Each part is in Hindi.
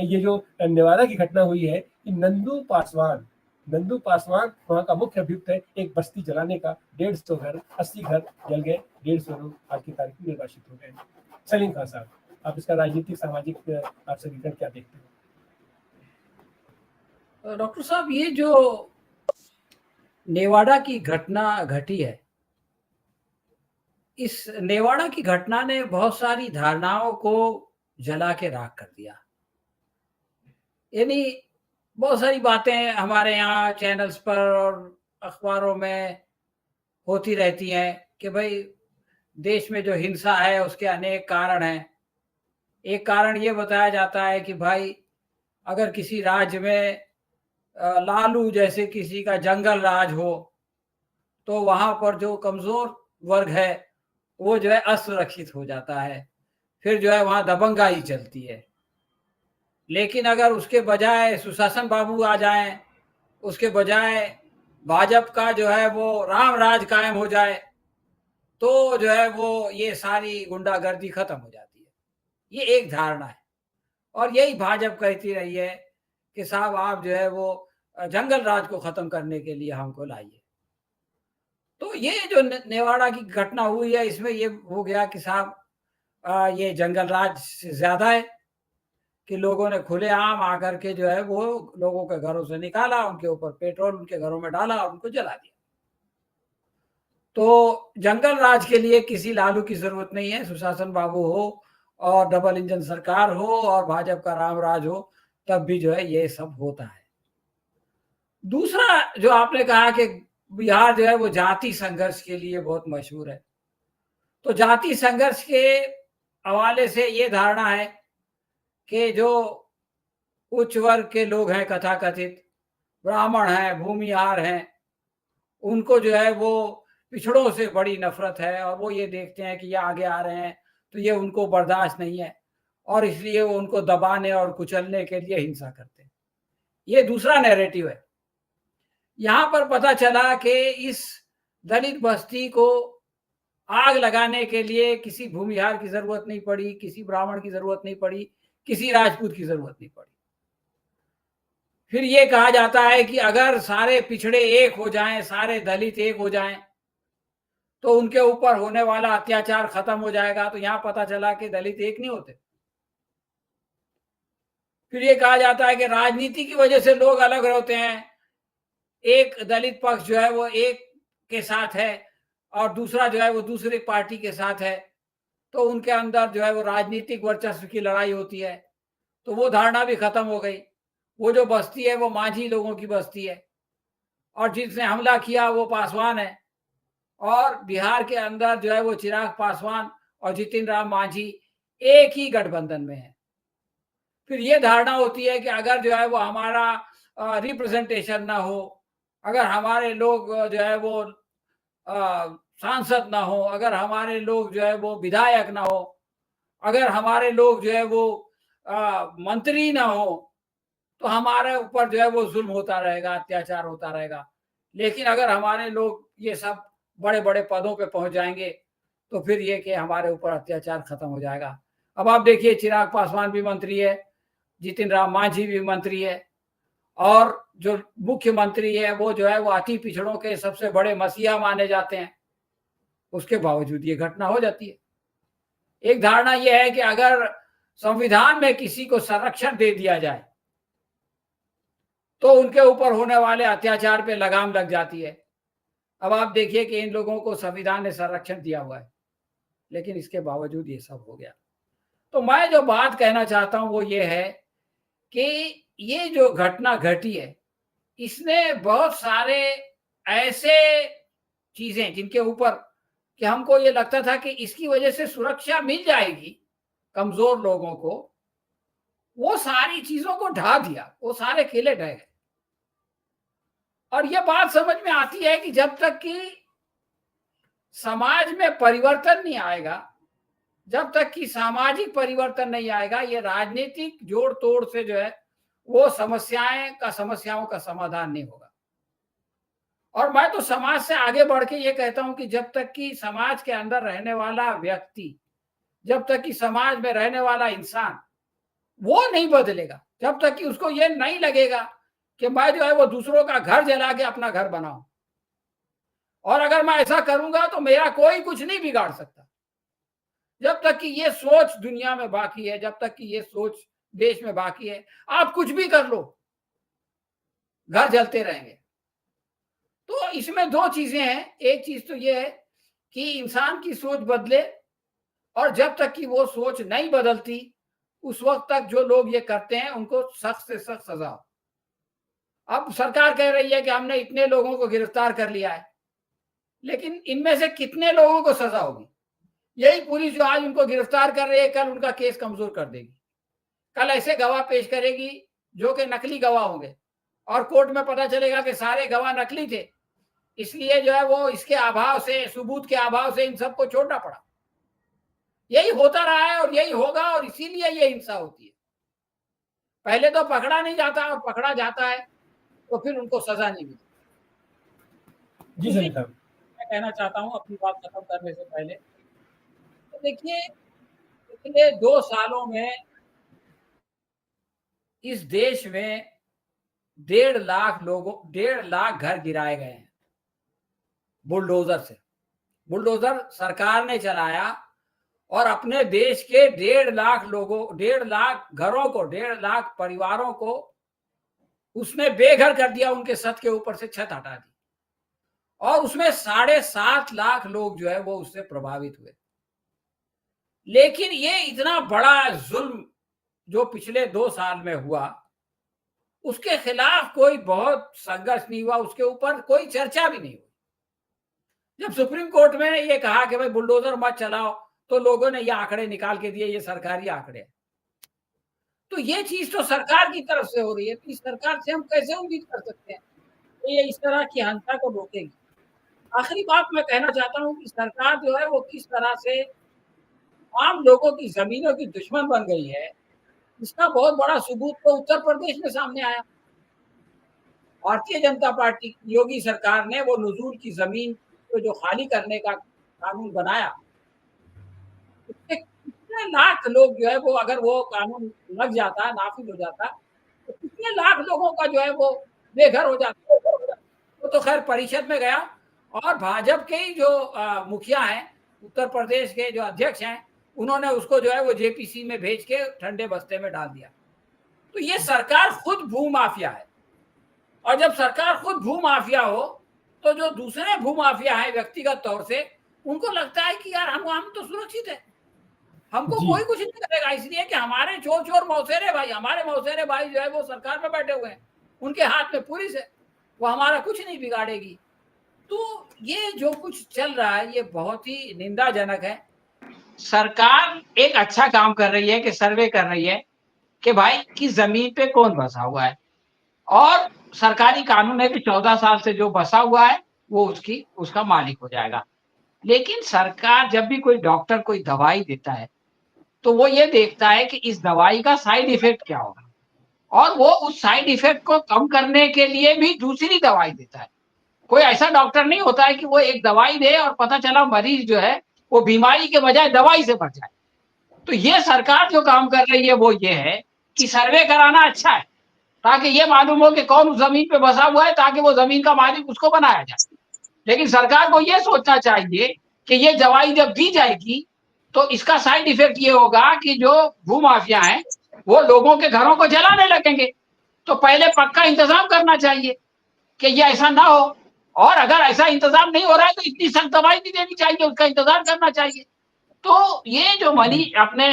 ये जो नेवाड़ा की घटना हुई है कि नंदू पासवान वहाँ का मुख्य अभियुक्त है। एक बस्ती जलाने का, 150 घर, 80 घर जल गए, 150 लोग आज की तारीख में निर्वासित हो गए। सलीम खान साहब, आप इसका राजनीतिक सामाजिक आप समीकरण क्या देखते हैं? डॉक्टर साहब, ये जो नेवाड़ा की घटना घटी है, इस नेवाड़ा की घटना ने बहुत सारी धारणाओं को जला के राख कर दिया। यानी बहुत सारी बातें हमारे यहाँ चैनल्स पर और अखबारों में होती रहती हैं कि भाई देश में जो हिंसा है उसके अनेक कारण हैं। एक कारण ये बताया जाता है कि भाई अगर किसी राज्य में लालू जैसे किसी का जंगल राज हो तो वहां पर जो कमजोर वर्ग है वो जो है असुरक्षित हो जाता है, फिर जो है वहां दबंगाई चलती है। लेकिन अगर उसके बजाय सुशासन बाबू आ जाएं, उसके बजाय भाजपा का जो है वो राम राज कायम हो जाए तो जो है वो ये सारी गुंडागर्दी खत्म हो जाती है। ये एक धारणा है और यही भाजपा कहती रही है कि साहब आप जो है वो जंगल राज को खत्म करने के लिए हमको लाइए। तो ये जो नेवाड़ा की घटना हुई है इसमें ये हो गया कि साहब ये जंगल राज से ज्यादा है कि लोगों ने खुलेआम आकर के जो है वो लोगों के घरों से निकाला, उनके ऊपर पेट्रोल उनके घरों में डाला और उनको जला दिया। तो जंगल राज के लिए किसी लालू की जरूरत नहीं है। सुशासन बाबू हो और डबल इंजन सरकार हो और भाजपा का राम राज हो, तब भी जो है ये सब होता है। दूसरा जो आपने कहा कि बिहार जो है वो जाति संघर्ष के लिए बहुत मशहूर है, तो जाति संघर्ष के हवाले से ये धारणा है कि जो उच्च वर्ग के लोग हैं, कथाकथित ब्राह्मण हैं, भूमिहार हैं, उनको जो है वो पिछड़ों से बड़ी नफरत है और वो ये देखते हैं कि ये आगे आ रहे हैं तो ये उनको बर्दाश्त नहीं है और इसलिए वो उनको दबाने और कुचलने के लिए हिंसा करते हैं। ये दूसरा नैरेटिव है। यहां पर पता चला कि इस दलित बस्ती को आग लगाने के लिए किसी भूमिहार की जरूरत नहीं पड़ी, किसी ब्राह्मण की जरूरत नहीं पड़ी, किसी राजपूत की जरूरत नहीं पड़ी। फिर ये कहा जाता है कि अगर सारे पिछड़े एक हो जाएं, सारे दलित एक हो जाएं तो उनके ऊपर होने वाला अत्याचार खत्म हो जाएगा। तो यहां पता चला कि दलित एक नहीं होते। फिर ये कहा जाता है कि राजनीति की वजह से लोग अलग होते हैं। एक दलित पक्ष जो है वो एक के साथ है और दूसरा जो है वो दूसरी पार्टी के साथ है, तो उनके अंदर जो है वो राजनीतिक वर्चस्व की लड़ाई होती है। तो वो धारणा भी खत्म हो गई। वो जो बस्ती है वो माझी लोगों की बस्ती है और जिसने हमला किया वो पासवान है और बिहार के अंदर जो है वो चिराग पासवान और जितिन राम मांझी एक ही गठबंधन में है। फिर ये धारणा होती है कि अगर जो है वो हमारा रिप्रेजेंटेशन ना हो, अगर हमारे लोग जो है वो सांसद ना हो, अगर हमारे लोग जो है वो विधायक ना हो, अगर हमारे लोग जो है वो मंत्री ना हो, तो हमारे ऊपर जो है वो जुल्म होता रहेगा, अत्याचार होता रहेगा। लेकिन अगर हमारे लोग ये सब बड़े बड़े पदों पे पहुंच जाएंगे तो फिर ये कि हमारे ऊपर अत्याचार खत्म हो जाएगा। अब आप देखिए, चिराग पासवान भी मंत्री है, जितिन राम मांझी भी मंत्री है और जो मुख्यमंत्री है वो जो है वो अति पिछड़ों के सबसे बड़े मसीहा माने जाते हैं। उसके बावजूद ये घटना हो जाती है। एक धारणा यह है कि अगर संविधान में किसी को संरक्षण दे दिया जाए तो उनके ऊपर होने वाले अत्याचार पे लगाम लग जाती है। अब आप देखिए कि इन लोगों को संविधान ने संरक्षण दिया हुआ है, लेकिन इसके बावजूद ये सब हो गया। तो मैं जो बात कहना चाहता हूं वो ये है कि ये जो घटना घटी है इसने बहुत सारे ऐसे चीजें जिनके ऊपर कि हमको ये लगता था कि इसकी वजह से सुरक्षा मिल जाएगी कमजोर लोगों को, वो सारी चीजों को ढा दिया, वो सारे किले ढह गए। और ये बात समझ में आती है कि जब तक कि समाज में परिवर्तन नहीं आएगा, जब तक कि सामाजिक परिवर्तन नहीं आएगा, ये राजनीतिक जोड़ तोड़ से जो है वो समस्याओं का समाधान नहीं होगा। और मैं तो समाज से आगे बढ़ के ये कहता हूं कि जब तक कि समाज के अंदर रहने वाला व्यक्ति, जब तक कि समाज में रहने वाला इंसान वो नहीं बदलेगा, जब तक कि उसको ये नहीं लगेगा कि मैं जो है वो दूसरों का घर जला के अपना घर बनाऊं, और अगर मैं ऐसा करूंगा तो मेरा कोई कुछ नहीं बिगाड़ सकता। जब तक कि ये सोच दुनिया में बाकी है, जब तक कि ये सोच देश में बाकी है, आप कुछ भी कर लो, घर जलते रहेंगे। तो इसमें दो चीजें हैं। एक चीज तो ये है कि इंसान की सोच बदले, और जब तक कि वो सोच नहीं बदलती उस वक्त तक जो लोग ये करते हैं उनको सख्त से सख्त सजा हो। अब सरकार कह रही है कि हमने इतने लोगों को गिरफ्तार कर लिया है, लेकिन इनमें से कितने लोगों को सजा होगी? यही पुलिस जो आज उनको गिरफ्तार कर रही है कल उनका केस कमजोर कर देगी, कल ऐसे गवाह पेश करेगी जो कि नकली गवाह होंगे, और कोर्ट में पता चलेगा कि सारे गवाह नकली थे, इसलिए जो है वो इसके अभाव से, सबूत के अभाव से इन सबको छोड़ना पड़ा। यही होता रहा है और यही होगा, और इसीलिए ये हिंसा होती है। पहले तो पकड़ा नहीं जाता, और पकड़ा जाता है तो फिर उनको सजा नहीं मिलती। जी दूसरी सर साहब। मैं कहना चाहता हूँ अपनी बात खत्म करने से पहले, तो देखिए पिछले 2 सालों में इस देश में 1.5 लाख घर गिराए गए हैं बुलडोजर से। बुलडोजर सरकार ने चलाया और अपने देश के 1.5 लाख घरों को, 1.5 लाख परिवारों को उसने बेघर कर दिया, उनके छत के ऊपर से छत हटा दी, और उसमें 7.5 लाख लोग जो है वो उससे प्रभावित हुए। लेकिन ये इतना बड़ा जुल्म जो पिछले 2 साल में हुआ, उसके खिलाफ कोई बहुत संघर्ष नहीं हुआ, उसके ऊपर कोई चर्चा भी नहीं हुई। जब सुप्रीम कोर्ट में ये कहा कि भाई बुलडोजर मत चलाओ, तो लोगों ने ये आंकड़े निकाल के दिए, ये सरकारी आंकड़े हैं। तो ये चीज तो सरकार की तरफ से हो रही है, तो इस सरकार से हम कैसे उम्मीद कर सकते हैं कि ये इस तरह की हिंसा को रोकेगी? आखिरी बात मैं कहना चाहता हूँ कि सरकार जो है वो किस तरह से आम लोगों की जमीनों की दुश्मन बन गई है, इसका बहुत बड़ा सबूत तो उत्तर प्रदेश में सामने आया। भारतीय जनता पार्टी की योगी सरकार ने वो नजूल की जमीन को जो खाली करने का कानून बनाया, उससे कितने लाख लोग जो है वो, अगर वो कानून लग जाता, नाफिज हो जाता, तो कितने लाख लोगों का जो है वो बेघर हो जाता। वो तो खैर परिषद में गया, और भाजपा के ही जो मुखिया हैं, उत्तर प्रदेश के जो अध्यक्ष हैं, उन्होंने उसको जो है वो जेपीसी में भेज के ठंडे बस्ते में डाल दिया। तो ये सरकार खुद भूमाफिया है, और जब सरकार खुद भूमाफिया हो तो जो दूसरे भूमाफिया है व्यक्तिगत तौर से, उनको लगता है कि यार हम तो सुरक्षित है, हमको जी कोई कुछ नहीं करेगा, इसलिए कि हमारे चोर चोर मौसेरे भाई, हमारे मौसेरे भाई जो है वो सरकार में बैठे हुए हैं, उनके हाथ में पुलिस है, वो हमारा कुछ नहीं बिगाड़ेगी। तो ये जो कुछ चल रहा है ये बहुत ही निंदाजनक है। सरकार एक अच्छा काम कर रही है कि सर्वे कर रही है कि भाई किस जमीन पे कौन बसा हुआ है, और सरकारी कानून है कि 14 साल से जो बसा हुआ है वो उसका मालिक हो जाएगा। लेकिन सरकार जब भी कोई डॉक्टर कोई दवाई देता है तो वो ये देखता है कि इस दवाई का साइड इफेक्ट क्या होगा, और वो उस साइड इफेक्ट को कम करने के लिए भी दूसरी दवाई देता है। कोई ऐसा डॉक्टर नहीं होता है कि वो एक दवाई दे और पता चला मरीज जो है वो बीमारी के बजाय दवाई से मर जाए। तो ये सरकार जो काम कर रही है वो ये है कि सर्वे कराना अच्छा है, ताकि ये मालूम हो कि कौन उस जमीन पे बसा हुआ है, ताकि वो जमीन का मालिक उसको बनाया जाए। लेकिन सरकार को ये सोचना चाहिए कि ये दवाई जब दी जाएगी तो इसका साइड इफेक्ट ये होगा कि जो भूमाफिया हैं वो लोगों के घरों को जलाने लगेंगे। तो पहले पक्का इंतजाम करना चाहिए कि ये ऐसा ना हो, और अगर ऐसा इंतजाम नहीं हो रहा है तो इतनी सख्त दवाई नहीं देनी चाहिए, उसका इंतजार करना चाहिए। तो ये जो मनी अपने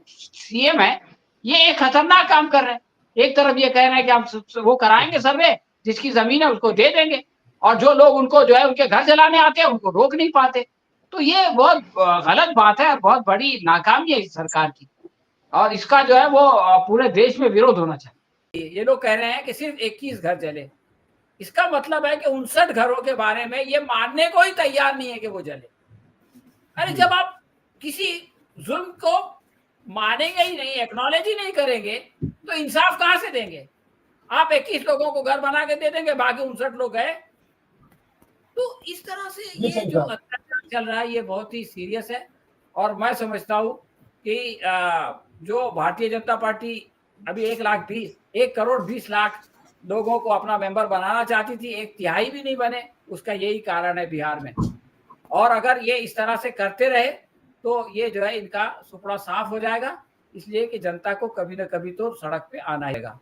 सीएम है, ये एक खतरनाक काम कर रहे हैं। एक तरफ ये कह रहे हैं कि हम वो कराएंगे सर्वे, जिसकी जमीन है उसको दे देंगे, और जो लोग उनको जो है उनके घर जलाने आते हैं उनको रोक नहीं पाते। तो ये बहुत गलत बात है, बहुत बड़ी नाकामी है इस सरकार की, और इसका जो है वो पूरे देश में विरोध होना चाहिए। ये लोग कह रहे हैं कि सिर्फ 21 घर जले, इसका मतलब है कि 59 घरों के बारे में ये मानने को ही तैयार नहीं है कि वो जले। अरे जब आप किसी जुल्म को मानेंगे ही नहीं, एक्नॉलेज ही नहीं करेंगे, तो इंसाफ कहां से देंगे? आप 21 लोगों को घर बना के दे देंगे, बाकी 59 लोग गए। तो इस तरह से ये जो अत्याचार चल रहा है ये बहुत ही सीरियस है, और मैं समझता हूँ कि जो भारतीय जनता पार्टी अभी 1,20,000 लोगों को अपना मेंबर बनाना चाहती थी, 1/3 भी नहीं बने। उसका यही कारण है बिहार में। और अगर ये इस तरह से करते रहे तो ये जो है इनका सुपड़ा साफ हो जाएगा, इसलिए कि जनता को कभी ना कभी तो सड़क पे आना ही होगा।